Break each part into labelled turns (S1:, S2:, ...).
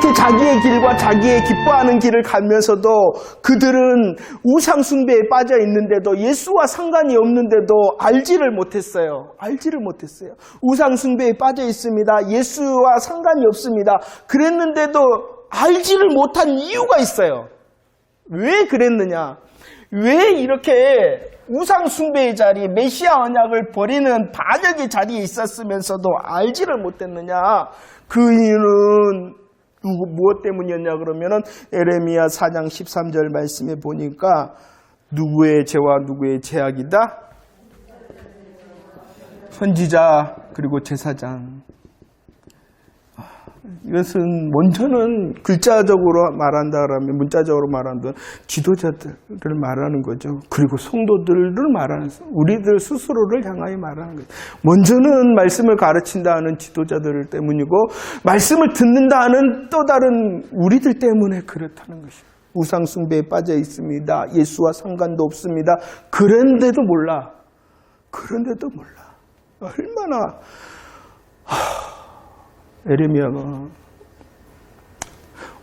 S1: 이렇게 자기의 길과 자기의 기뻐하는 길을 가면서도 그들은 우상 숭배에 빠져 있는데도 예수와 상관이 없는데도 알지를 못했어요. 알지를 못했어요. 우상 숭배에 빠져 있습니다. 예수와 상관이 없습니다. 그랬는데도 알지를 못한 이유가 있어요. 왜 그랬느냐? 왜 이렇게 우상 숭배의 자리, 메시아 언약을 버리는 반역의 자리에 있었으면서도 알지를 못했느냐? 그 이유는 무엇 때문이었냐 그러면은 에레미야 4장 13절 말씀에 보니까 누구의 죄와 누구의 죄악이다? 선지자 그리고 제사장. 이것은 먼저는 글자적으로 말한다 그러면 문자적으로 말한다면 지도자들을 말하는 거죠. 그리고 성도들을 말하는, 우리들 스스로를 향하여 말하는 거죠. 먼저는 말씀을 가르친다는 지도자들 때문이고 말씀을 듣는다는 또 다른 우리들 때문에 그렇다는 것이죠. 우상 숭배에 빠져 있습니다. 예수와 상관도 없습니다. 그런데도 몰라. 그런데도 몰라. 얼마나 에레미야가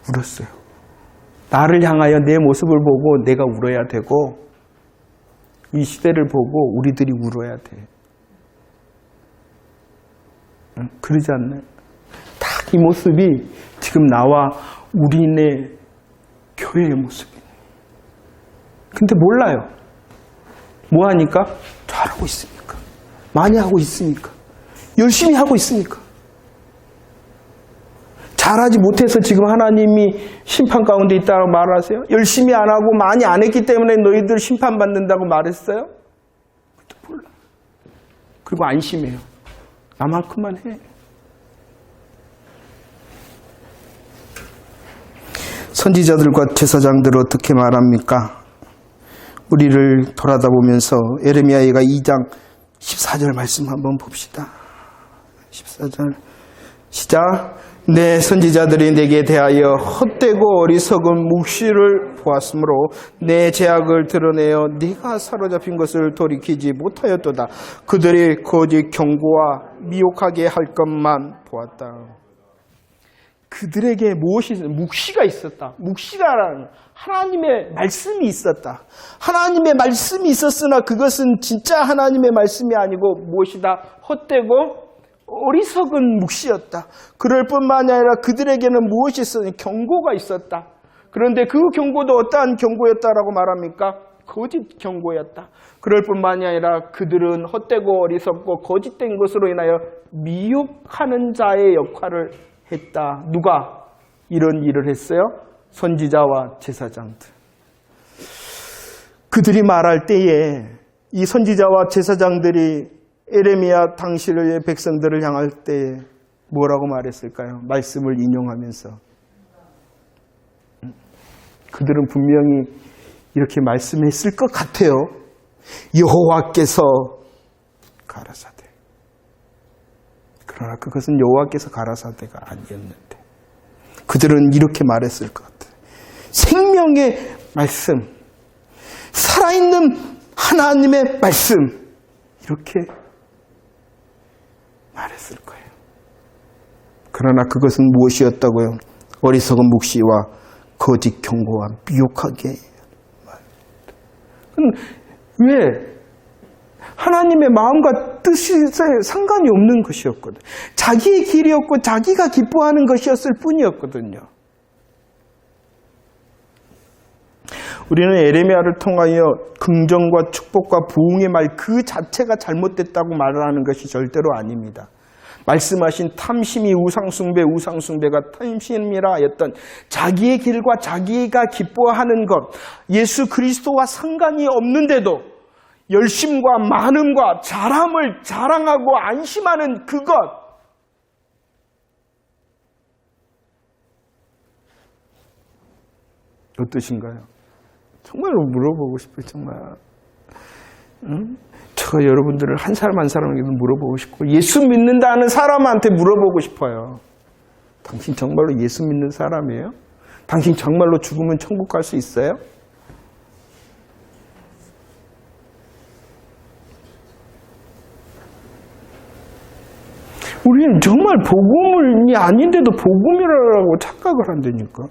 S1: 울었어요. 나를 향하여 내 모습을 보고 내가 울어야 되고 이 시대를 보고 우리들이 울어야 돼. 그러지 않나요? 딱 이 모습이 지금 나와 우리네 교회의 모습이에요. 근데 몰라요. 뭐 하니까? 잘하고 있으니까. 많이 하고 있으니까. 열심히 하고 있으니까. 잘하지 못해서 지금 하나님이 심판 가운데 있다고 말하세요? 열심히 안 하고 많이 안 했기 때문에 너희들 심판받는다고 말했어요? 몰라. 그리고 안심해요. 나만큼만 해. 선지자들과 제사장들을 어떻게 말합니까? 우리를 돌아다 보면서 에레미야가 2장 14절 말씀 한번 봅시다. 14절 시작. 내 선지자들이 내게 대하여 헛되고 어리석은 묵시를 보았으므로 내 죄악을 드러내어 네가 사로잡힌 것을 돌이키지 못하였도다. 그들이 거짓 경고와 미혹하게 할 것만 보았다. 그들에게 무엇이 묵시가 있었다. 묵시라는 하나님의 말씀이 있었다. 하나님의 말씀이 있었으나 그것은 진짜 하나님의 말씀이 아니고 무엇이다? 헛되고 어리석은 묵시였다. 그럴 뿐만 아니라 그들에게는 무엇이 있었냐? 경고가 있었다. 그런데 그 경고도 어떠한 경고였다라고 말합니까? 거짓 경고였다. 그럴 뿐만이 아니라 그들은 헛되고 어리석고 거짓된 것으로 인하여 미혹하는 자의 역할을 했다. 누가 이런 일을 했어요? 선지자와 제사장들. 그들이 말할 때에 이 선지자와 제사장들이 에레미야 당시의 백성들을 향할 때 뭐라고 말했을까요? 말씀을 인용하면서 그들은 분명히 이렇게 말씀했을 것 같아요. 여호와께서 가라사대. 그러나 그것은 여호와께서 가라사대가 아니었는데 그들은 이렇게 말했을 것 같아요. 생명의 말씀, 살아있는 하나님의 말씀, 이렇게 말했을 거예요. 그러나 그것은 무엇이었다고요? 어리석은 묵시와 거짓 경고와 미혹하게 말했다. 왜? 하나님의 마음과 뜻에 상관이 없는 것이었거든. 자기의 길이었고 자기가 기뻐하는 것이었을 뿐이었거든요. 우리는 에레미야를 통하여 긍정과 축복과 부흥의 말 그 자체가 잘못됐다고 말을 하는 것이 절대로 아닙니다. 말씀하신 탐심이 우상숭배가 탐심이라 하였던 자기의 길과 자기가 기뻐하는 것, 예수 그리스도와 상관이 없는데도 열심과 많음과 잘함을 자랑하고 안심하는 그것, 어떠신가요? 정말로 물어보고 싶어요. 정말. 제가 여러분들을 한 사람 한 사람에게 물어보고 싶고 예수 믿는다는 사람한테 물어보고 싶어요. 당신 정말로 예수 믿는 사람이에요? 당신 정말로 죽으면 천국 갈 수 있어요? 우리는 정말 복음이 아닌데도 복음이라고 착각을 한다니까.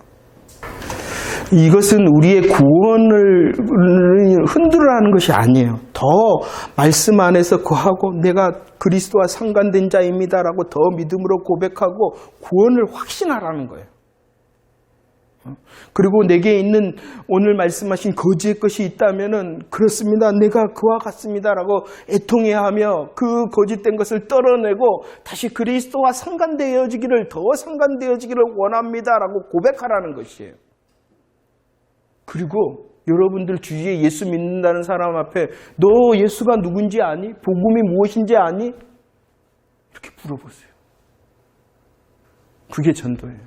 S1: 이것은 우리의 구원을 흔들어하는 것이 아니에요. 더 말씀 안에서 거하고 내가 그리스도와 상관된 자입니다라고 더 믿음으로 고백하고 구원을 확신하라는 거예요. 그리고 내게 있는 오늘 말씀하신 거지의 것이 있다면은 그렇습니다. 내가 그와 같습니다라고 애통해야 하며 그 거짓된 것을 떨어내고 다시 그리스도와 상관되어지기를 더 상관되어지기를 원합니다라고 고백하라는 것이에요. 그리고 여러분들 주위에 예수 믿는다는 사람 앞에 너 예수가 누군지 아니? 복음이 무엇인지 아니? 이렇게 물어보세요. 그게 전도예요.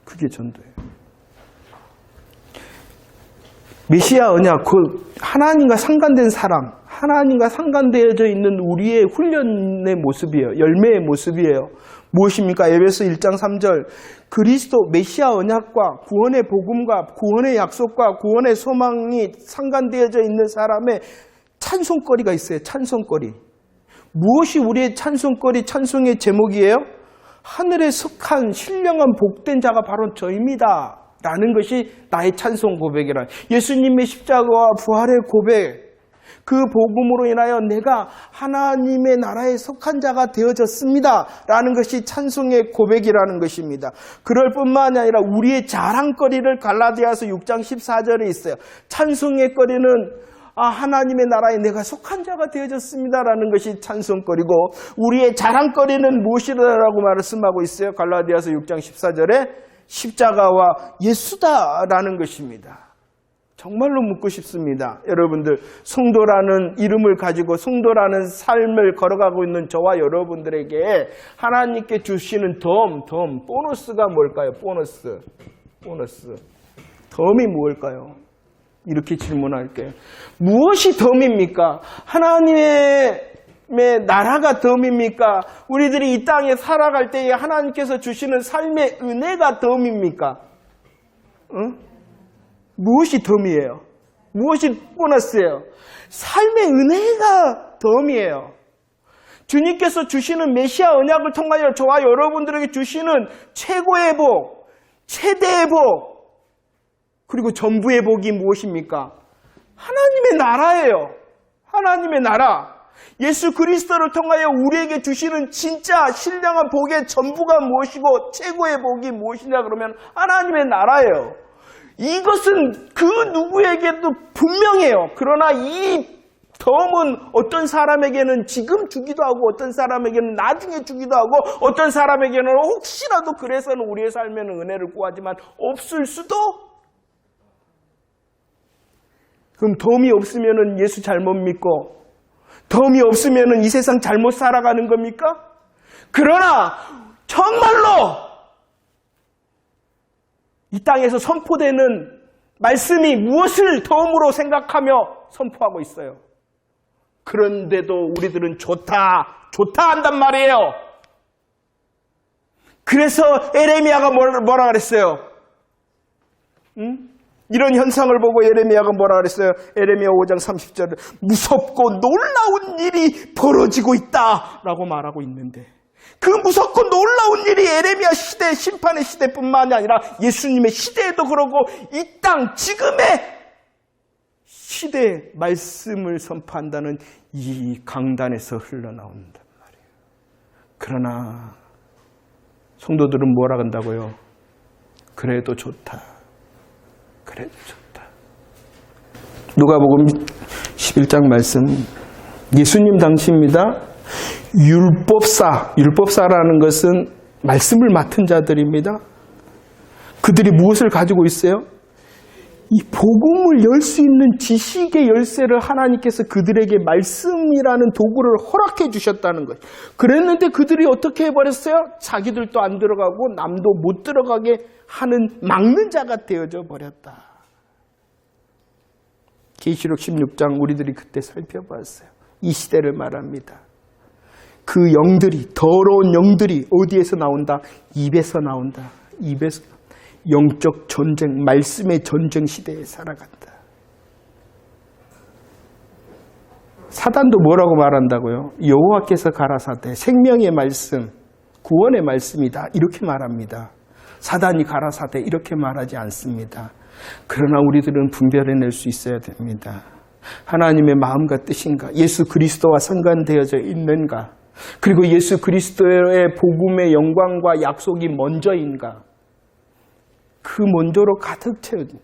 S1: 그게 전도예요. 메시아 언약, 그 하나님과 상관된 사람, 하나님과 상관되어져 있는 우리의 훈련의 모습이에요. 열매의 모습이에요. 무엇입니까? 에베소 1장 3절 그리스도 메시아 언약과 구원의 복음과 구원의 약속과 구원의 소망이 상관되어져 있는 사람의 찬송거리가 있어요. 찬송거리. 무엇이 우리의 찬송거리, 찬송의 제목이에요? 하늘에 속한 신령한 복된 자가 바로 저입니다. 라는 것이 나의 찬송 고백이라. 예수님의 십자가와 부활의 고백. 그 복음으로 인하여 내가 하나님의 나라에 속한 자가 되어졌습니다. 라는 것이 찬송의 고백이라는 것입니다. 그럴 뿐만 아니라 우리의 자랑거리를 갈라디아서 6장 14절에 있어요. 찬송의 거리는 하나님의 나라에 내가 속한 자가 되어졌습니다. 라는 것이 찬송거리고 우리의 자랑거리는 무엇이라고 말씀하고 있어요. 갈라디아서 6장 14절에 십자가와 예수다라는 것입니다. 정말로 묻고 싶습니다. 여러분들 성도라는 이름을 가지고 성도라는 삶을 걸어가고 있는 저와 여러분들에게 하나님께 주시는 보너스가 뭘까요? 보너스. 덤이 뭘까요? 이렇게 질문할게요. 무엇이 덤입니까? 하나님의 나라가 덤입니까? 우리들이 이 땅에 살아갈 때에 하나님께서 주시는 삶의 은혜가 덤입니까? 응? 무엇이 덤이에요? 무엇이 보너스예요? 삶의 은혜가 덤이에요. 주님께서 주시는 메시아 언약을 통하여 저와 여러분들에게 주시는 최고의 복, 최대의 복, 그리고 전부의 복이 무엇입니까? 하나님의 나라예요. 하나님의 나라. 예수 그리스도를 통하여 우리에게 주시는 진짜 신령한 복의 전부가 무엇이고 최고의 복이 무엇이냐 그러면 하나님의 나라예요. 이것은 그 누구에게도 분명해요. 그러나 이 덤은 어떤 사람에게는 지금 주기도 하고 어떤 사람에게는 나중에 주기도 하고 어떤 사람에게는 혹시라도 그래서는 우리의 삶에는 은혜를 구하지만 없을 수도. 그럼 덤이 없으면 예수 잘못 믿고 덤이 없으면 이 세상 잘못 살아가는 겁니까? 그러나 정말로 이 땅에서 선포되는 말씀이 무엇을 덤으로 생각하며 선포하고 있어요. 그런데도 우리들은 좋다 한단 말이에요. 그래서 에레미야가 뭐라 그랬어요? 응? 이런 현상을 보고 에레미야가 뭐라 그랬어요? 에레미야 5장 30절에 무섭고 놀라운 일이 벌어지고 있다라고 말하고 있는데 그 무섭고 놀라운 일이 에레미야 시대, 심판의 시대뿐만이 아니라 예수님의 시대에도 그러고 이 땅 지금의 시대의 말씀을 선포한다는 이 강단에서 흘러나온단 말이에요. 그러나 성도들은 뭐라 한다고요? 그래도 좋다. 그래도 좋다. 누가복음 11장 말씀. 예수님 당시입니다. 율법사라는 것은 말씀을 맡은 자들입니다. 그들이 무엇을 가지고 있어요? 이 복음을 열 수 있는 지식의 열쇠를 하나님께서 그들에게 말씀이라는 도구를 허락해 주셨다는 것. 그랬는데 그들이 어떻게 해버렸어요? 자기들도 안 들어가고 남도 못 들어가게 하는 막는 자가 되어져 버렸다. 계시록 16장 우리들이 그때 살펴봤어요. 이 시대를 말합니다. 그 영들이, 더러운 영들이 어디에서 나온다? 입에서 나온다. 입에서. 영적 전쟁, 말씀의 전쟁 시대에 살아간다. 사단도 뭐라고 말한다고요? 여호와께서 가라사대 생명의 말씀, 구원의 말씀이다 이렇게 말합니다. 사단이 가라사대 이렇게 말하지 않습니다. 그러나 우리들은 분별해낼 수 있어야 됩니다. 하나님의 마음과 뜻인가? 예수 그리스도와 상관되어져 있는가? 그리고 예수 그리스도의 복음의 영광과 약속이 먼저인가? 그 먼저로 가득 채워진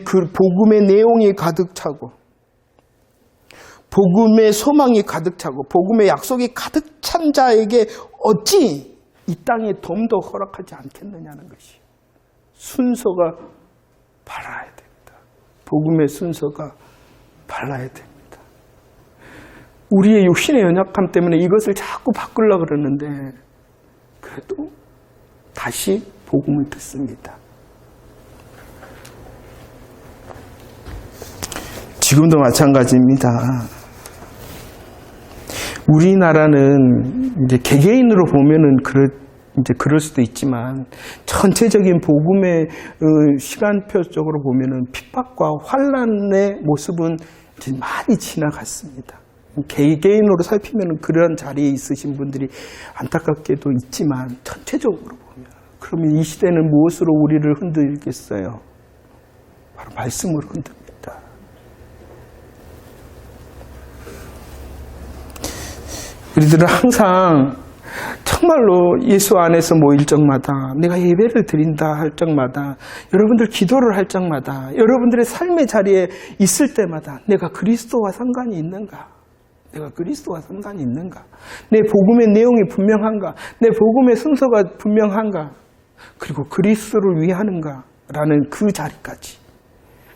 S1: 그 복음의 내용이 가득 차고 복음의 소망이 가득 차고 복음의 약속이 가득 찬 자에게 어찌 이 땅에 덤도 허락하지 않겠느냐는 것이 순서가 발라야 됩니다. 복음의 순서가 발라야 됩니다. 우리의 육신의 연약함 때문에 이것을 자꾸 바꾸려고 그러는데 그래도 다시 복음을 듣습니다. 지금도 마찬가지입니다. 우리나라는 이제 개개인으로 보면은 그럴 수도 있지만 전체적인 복음의 시간표적으로 보면은 핍박과 환난의 모습은 이제 많이 지나갔습니다. 개개인으로 살피면은 그런 자리에 있으신 분들이 안타깝게도 있지만 전체적으로 보면 그러면 이 시대는 무엇으로 우리를 흔들겠어요? 바로 말씀으로 흔듭니다. 우리들은 항상 정말로 예수 안에서 모일 적마다 내가 예배를 드린다 할 적마다 여러분들 기도를 할 적마다 여러분들의 삶의 자리에 있을 때마다 내가 그리스도와 상관이 있는가? 내가 그리스도와 상관이 있는가? 내 복음의 내용이 분명한가? 내 복음의 순서가 분명한가? 그리고 그리스도를 위하는가? 라는 그 자리까지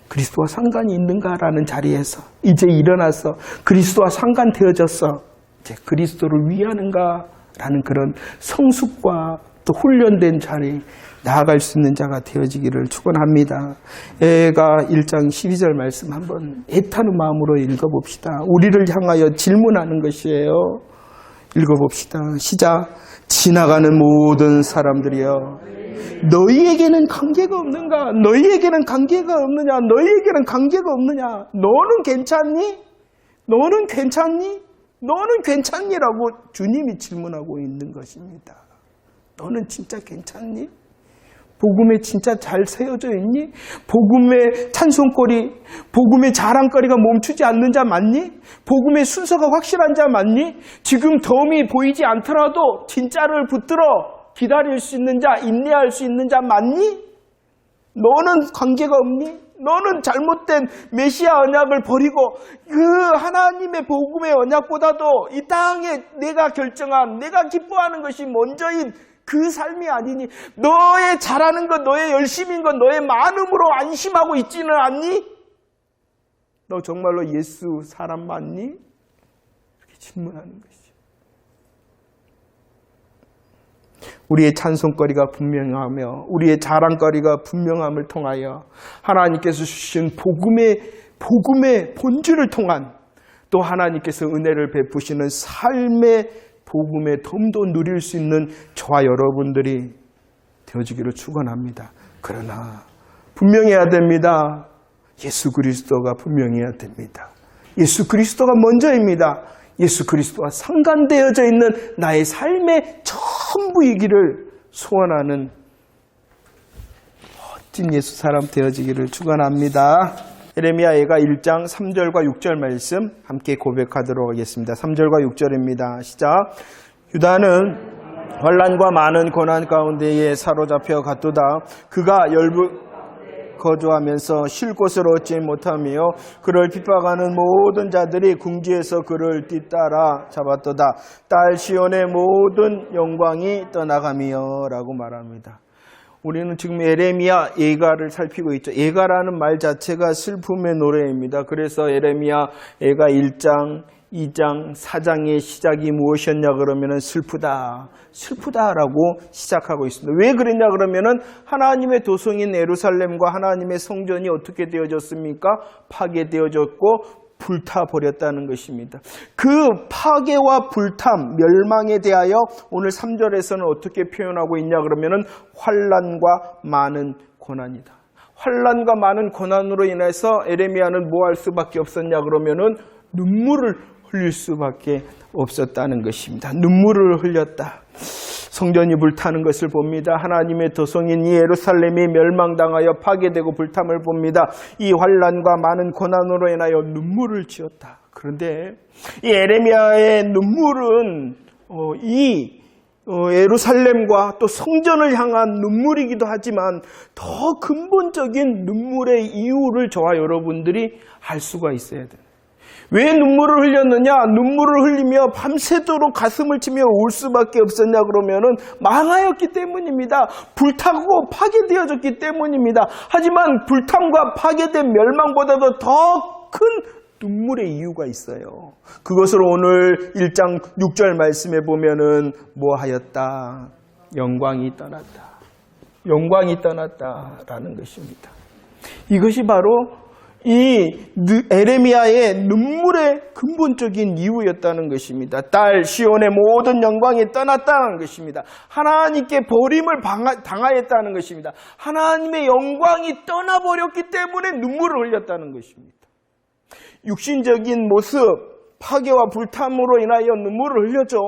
S1: 그리스도와 상관이 있는가라는 자리에서 이제 일어나서 그리스도와 상관되어졌어 이제 그리스도를 위하는가라는 그런 성숙과 또 훈련된 자리에 나아갈 수 있는 자가 되어지기를 축원합니다. 애가 1장 12절 말씀 한번 애타는 마음으로 읽어봅시다. 우리를 향하여 질문하는 것이에요. 읽어봅시다. 시작. 지나가는 모든 사람들이여 너희에게는 관계가 없는가? 너희에게는 관계가 없느냐? 너희에게는 관계가 없느냐? 너는 괜찮니? 너는 괜찮니? 너는 괜찮니라고 주님이 질문하고 있는 것입니다. 너는 진짜 괜찮니? 복음에 진짜 잘 세워져 있니? 복음의 찬송거리, 복음의 자랑거리가 멈추지 않는 자 맞니? 복음의 순서가 확실한 자 맞니? 지금 덤이 보이지 않더라도 진짜를 붙들어 기다릴 수 있는 자, 인내할 수 있는 자 맞니? 너는 관계가 없니? 너는 잘못된 메시아 언약을 버리고 그 하나님의 복음의 언약보다도 이 땅에 내가 결정한, 내가 기뻐하는 것이 먼저인 그 삶이 아니니 너의 잘하는 것, 너의 열심인 것, 너의 많음으로 안심하고 있지는 않니? 너 정말로 예수 사람 맞니? 이렇게 질문하는 것이죠. 우리의 찬송거리가 분명하며 우리의 자랑거리가 분명함을 통하여 하나님께서 주신 복음의 본질을 통한 또 하나님께서 은혜를 베푸시는 삶의 복음의 덤도 누릴 수 있는 저와 여러분들이 되어지기를 축원합니다. 그러나 분명해야 됩니다. 예수 그리스도가 분명해야 됩니다. 예수 그리스도가 먼저입니다. 예수 그리스도와 상관되어져 있는 나의 삶의 전부이기를 소원하는 멋진 예수 사람 되어지기를 축원합니다. 예레미야 애가 1장 3절과 6절 말씀 함께 고백하도록 하겠습니다. 3절과 6절입니다. 시작. 유다는 환난과 많은 고난 가운데에 사로잡혀 갔도다. 그가 거주하면서 쉴 곳을 얻지 못하며 그를 핍박하는 모든 자들이 궁지에서 그를 뒤따라 잡았도다. 딸 시온의 모든 영광이 떠나가며 라고 말합니다. 우리는 지금 예레미야 애가를 살피고 있죠. 애가라는 말 자체가 슬픔의 노래입니다. 그래서 예레미야 애가 1장, 2장, 4장의 시작이 무엇이었냐 그러면은 슬프다라고 시작하고 있습니다. 왜 그랬냐 그러면은 하나님의 도성인 예루살렘과 하나님의 성전이 어떻게 되어졌습니까? 파괴되어졌고 불타버렸다는 것입니다. 그 파괴와 불탐, 멸망에 대하여 오늘 3절에서는 어떻게 표현하고 있냐 그러면은 환난과 많은 고난이다. 환난과 많은 고난으로 인해서 예레미야는 뭐 할 수밖에 없었냐 그러면은 눈물을 흘릴 수밖에 없었다는 것입니다. 눈물을 흘렸다. 성전이 불타는 것을 봅니다. 하나님의 도성인 이 예루살렘이 멸망당하여 파괴되고 불탐을 봅니다. 이 환난과 많은 고난으로 인하여 눈물을 지었다. 그런데 이 에레미야의 눈물은 예루살렘과 또 성전을 향한 눈물이기도 하지만 더 근본적인 눈물의 이유를 저와 여러분들이 알 수가 있어야 돼요. 왜 눈물을 흘렸느냐? 눈물을 흘리며 밤새도록 가슴을 치며 울 수밖에 없었냐 그러면은 망하였기 때문입니다. 불타고 파괴되어졌기 때문입니다. 하지만 불탐과 파괴된 멸망보다도 더 큰 눈물의 이유가 있어요. 그것을 오늘 1장 6절 말씀에 보면은 뭐 하였다? 영광이 떠났다. 영광이 떠났다라는 것입니다. 이것이 바로 이 에레미야의 눈물의 근본적인 이유였다는 것입니다. 딸 시온의 모든 영광이 떠났다는 것입니다. 하나님께 버림을 당하였다는 것입니다. 하나님의 영광이 떠나버렸기 때문에 눈물을 흘렸다는 것입니다. 육신적인 모습, 파괴와 불탐으로 인하여 눈물을 흘렸죠.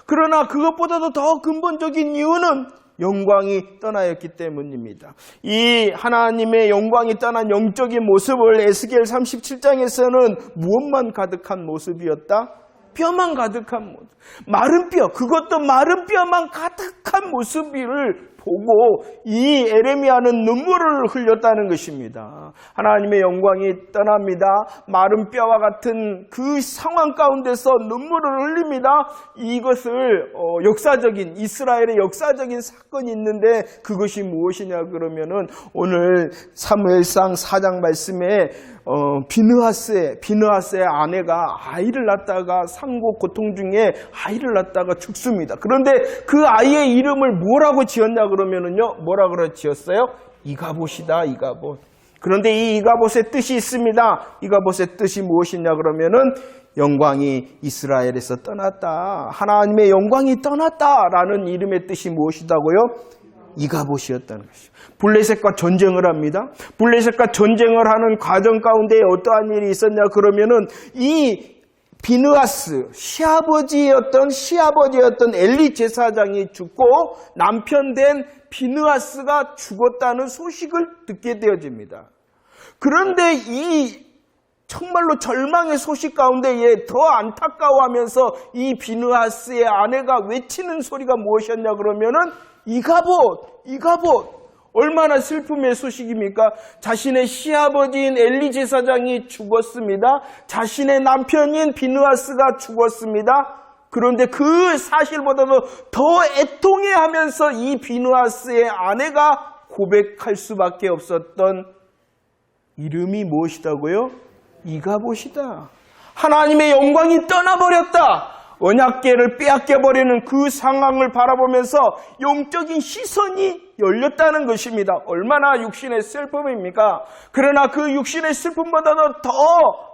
S1: 그러나 그것보다도 더 근본적인 이유는 영광이 떠나였기 때문입니다. 이 하나님의 영광이 떠난 영적인 모습을 에스겔 37장에서는 무엇만 가득한 모습이었다? 뼈만 가득한 모습. 마른 뼈, 그것도 마른 뼈만 가득한 모습을 보고 이 에레미야는 눈물을 흘렸다는 것입니다. 하나님의 영광이 떠납니다. 마른 뼈와 같은 그 상황 가운데서 눈물을 흘립니다. 이것을 역사적인 이스라엘의 역사적인 사건이 있는데 그것이 무엇이냐 그러면은 오늘 사무엘상 4장 말씀에 비느하스의 아내가 아이를 낳다가 상고 고통 중에 아이를 낳다가 죽습니다. 그런데 그 아이의 이름을 뭐라고 지었냐 그러면은요, 뭐라 그래 지었어요? 이가봇이다, 이가봇. 그런데 이 이가봇의 뜻이 있습니다. 이가봇의 뜻이 무엇이냐 그러면은 영광이 이스라엘에서 떠났다. 하나님의 영광이 떠났다라는 이름의 뜻이 무엇이다고요? 이가봇이었다는 것이죠. 블레셋과 전쟁을 합니다. 블레셋과 전쟁을 하는 과정 가운데 어떠한 일이 있었냐 그러면은 이 비느하스 시아버지였던 엘리 제사장이 죽고 남편 된 비느하스가 죽었다는 소식을 듣게 되어집니다. 그런데 이 정말로 절망의 소식 가운데 더 안타까워하면서 이 비느하스의 아내가 외치는 소리가 무엇이었냐 그러면은 이가봇. 얼마나 슬픔의 소식입니까? 자신의 시아버지인 엘리 제사장이 죽었습니다. 자신의 남편인 비느하스가 죽었습니다. 그런데 그 사실보다도 더 애통해하면서 이 비느하스의 아내가 고백할 수밖에 없었던 이름이 무엇이다고요? 이가봇이다. 하나님의 영광이 떠나버렸다. 언약궤를 빼앗겨버리는 그 상황을 바라보면서 영적인 시선이 열렸다는 것입니다. 얼마나 육신의 슬픔입니까? 그러나 그 육신의 슬픔보다도 더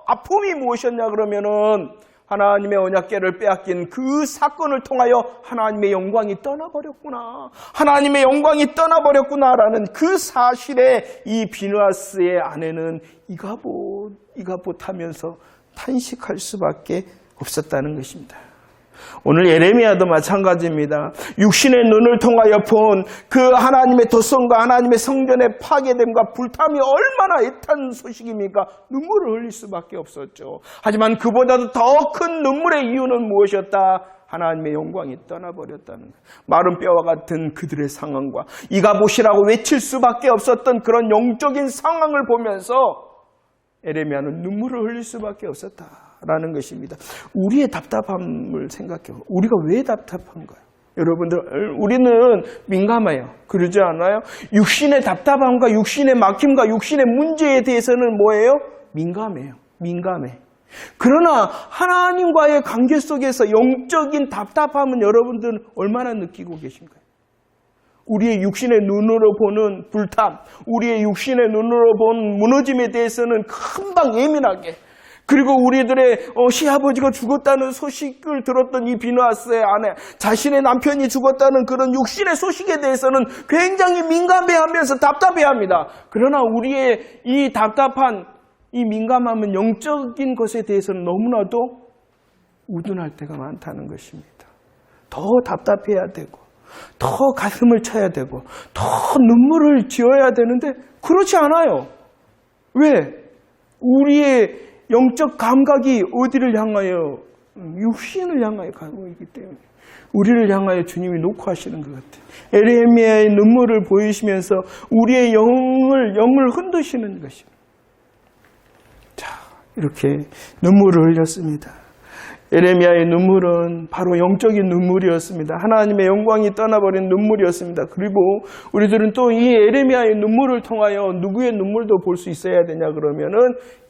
S1: 아픔이 무엇이었냐 그러면은 하나님의 언약궤를 빼앗긴 그 사건을 통하여 하나님의 영광이 떠나버렸구나. 하나님의 영광이 떠나버렸구나라는 그 사실에 이 비느하스의 아내는 이가봇 하면서 탄식할 수밖에 없었다는 것입니다. 오늘 예레미야도 마찬가지입니다. 육신의 눈을 통하여 본 그 하나님의 도성과 하나님의 성전의 파괴됨과 불탐이 얼마나 애탄 소식입니까? 눈물을 흘릴 수밖에 없었죠. 하지만 그보다도 더 큰 눈물의 이유는 무엇이었다? 하나님의 영광이 떠나버렸다는 것. 마른 뼈와 같은 그들의 상황과 이가봇이라고 외칠 수밖에 없었던 그런 영적인 상황을 보면서 예레미야는 눈물을 흘릴 수밖에 없었다라는 것입니다. 우리의 답답함을 생각해요. 우리가 왜 답답한가요? 여러분들, 우리는 민감해요. 그러지 않아요? 육신의 답답함과 육신의 막힘과 육신의 문제에 대해서는 뭐예요? 민감해. 그러나 하나님과의 관계 속에서 영적인 답답함은 여러분들은 얼마나 느끼고 계신가요? 우리의 육신의 눈으로 보는 불탐, 우리의 육신의 눈으로 본 무너짐에 대해서는 금방 예민하게, 그리고 우리들의 시아버지가 죽었다는 소식을 들었던 이 비느하스의 아내, 자신의 남편이 죽었다는 그런 육신의 소식에 대해서는 굉장히 민감해하면서 답답해합니다. 그러나 우리의 이 답답한 이 민감함은 영적인 것에 대해서는 너무나도 우둔할 때가 많다는 것입니다. 더 답답해야 되고 더 가슴을 쳐야 되고 더 눈물을 지어야 되는데 그렇지 않아요. 왜? 우리의 영적 감각이 어디를 향하여? 육신을 향하여 가고 있기 때문에 우리를 향하여 주님이 놓고 하시는 것 같아요. 에레미야의 눈물을 보이시면서 우리의 영을 흔드시는 것입니다. 자, 이렇게 눈물을 흘렸습니다. 에레미야의 눈물은 바로 영적인 눈물이었습니다. 하나님의 영광이 떠나버린 눈물이었습니다. 그리고 우리들은 또 이 에레미야의 눈물을 통하여 누구의 눈물도 볼 수 있어야 되냐 그러면은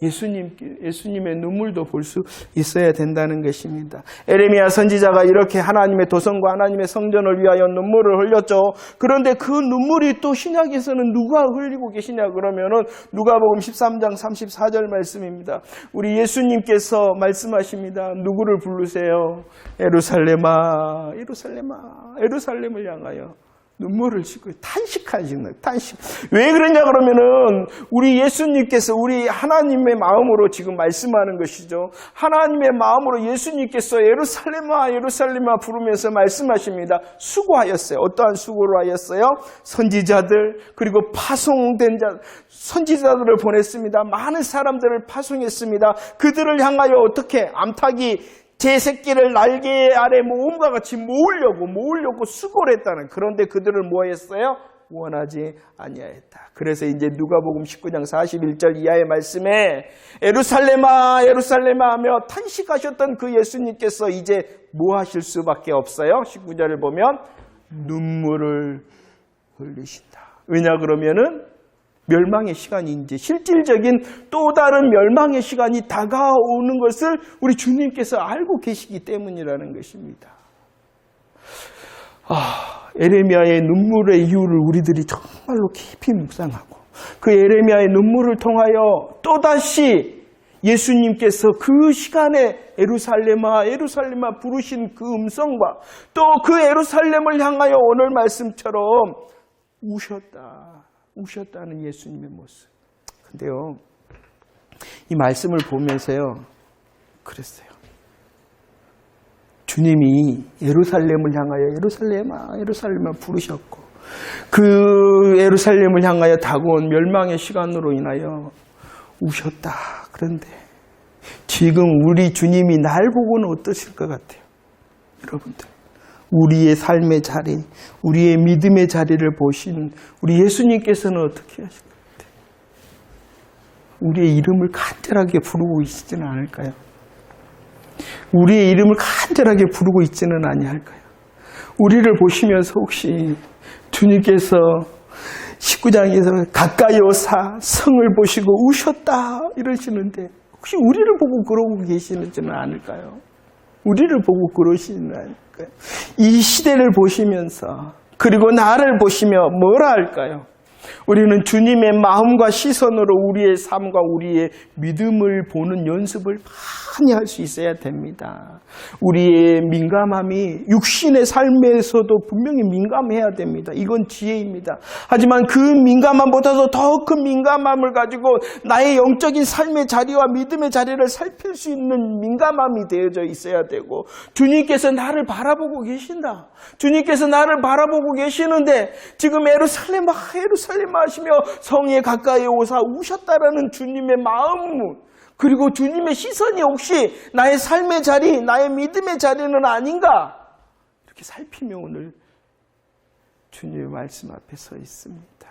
S1: 예수님의 눈물도 볼 수 있어야 된다는 것입니다. 에레미야 선지자가 이렇게 하나님의 도성과 하나님의 성전을 위하여 눈물을 흘렸죠. 그런데 그 눈물이 또 신약에서는 누가 흘리고 계시냐 그러면은 누가복음 13장 34절 말씀입니다. 우리 예수님께서 말씀하십니다. 누구를 부르세요? 예루살렘아, 예루살렘아, 예루살렘을 향하여 눈물을 씻고 탄식하시는 탄식. 왜 그러냐 그러면은 우리 예수님께서 우리 하나님의 마음으로 지금 말씀하는 것이죠. 하나님의 마음으로 예수님께서 예루살렘아 예루살렘아 부르면서 말씀하십니다. 수고하였어요. 어떠한 수고를 하였어요? 선지자들 그리고 파송된 자 선지자들을 보냈습니다. 많은 사람들을 파송했습니다. 그들을 향하여 어떻게 암탉이 제 새끼를 날개 아래 모음과 같이 모으려고 수고를 했다는. 그런데 그들을 뭐 했어요? 원하지 아니하였다. 그래서 이제 누가복음 19장 41절 이하의 말씀에 예루살렘아 예루살렘아 하며 탄식하셨던 그 예수님께서 이제 뭐 하실 수밖에 없어요? 19절을 보면 눈물을 흘리신다. 왜냐 그러면은 멸망의 시간이 이제 실질적인 또 다른 멸망의 시간이 다가오는 것을 우리 주님께서 알고 계시기 때문이라는 것입니다. 에레미야의 눈물의 이유를 우리들이 정말로 깊이 묵상하고 그 에레미야의 눈물을 통하여 또다시 예수님께서 그 시간에 예루살렘아 예루살렘아 부르신 그 음성과 또 그 예루살렘을 향하여 오늘 말씀처럼 우셨다는 예수님의 모습. 근데요, 이 말씀을 보면서요, 그랬어요. 주님이 예루살렘을 향하여 예루살렘아, 예루살렘아 부르셨고, 그 예루살렘을 향하여 다가온 멸망의 시간으로 인하여 우셨다. 그런데 지금 우리 주님이 날 보고는 어떠실 것 같아요? 여러분들. 우리의 삶의 자리, 우리의 믿음의 자리를 보신 우리 예수님께서는 어떻게 하실 것 같아요? 우리의 이름을 간절하게 부르고 있지는 않을까요? 우리의 이름을 간절하게 부르고 있지는 아니할까요? 우리를 보시면서 혹시 주님께서 19장에서 가까이 오사 성을 보시고 우셨다 이러시는데 혹시 우리를 보고 그러고 계시는지는 않을까요? 우리를 보고 그러시는 않을까요? 이 시대를 보시면서 그리고 나를 보시며 뭐라 할까요? 우리는 주님의 마음과 시선으로 우리의 삶과 우리의 믿음을 보는 연습을 많이 할 수 있어야 됩니다. 우리의 민감함이 육신의 삶에서도 분명히 민감해야 됩니다. 이건 지혜입니다. 하지만 그 민감함보다도 더 큰 민감함을 가지고 나의 영적인 삶의 자리와 믿음의 자리를 살필 수 있는 민감함이 되어져 있어야 되고 주님께서 나를 바라보고 계신다. 주님께서 나를 바라보고 계시는데 지금 예루살렘아 예루살렘아 하시며 성에 가까이 오사 우셨다라는 주님의 마음 그리고 주님의 시선이 혹시 나의 삶의 자리, 나의 믿음의 자리는 아닌가? 이렇게 살피며 오늘 주님의 말씀 앞에 서 있습니다.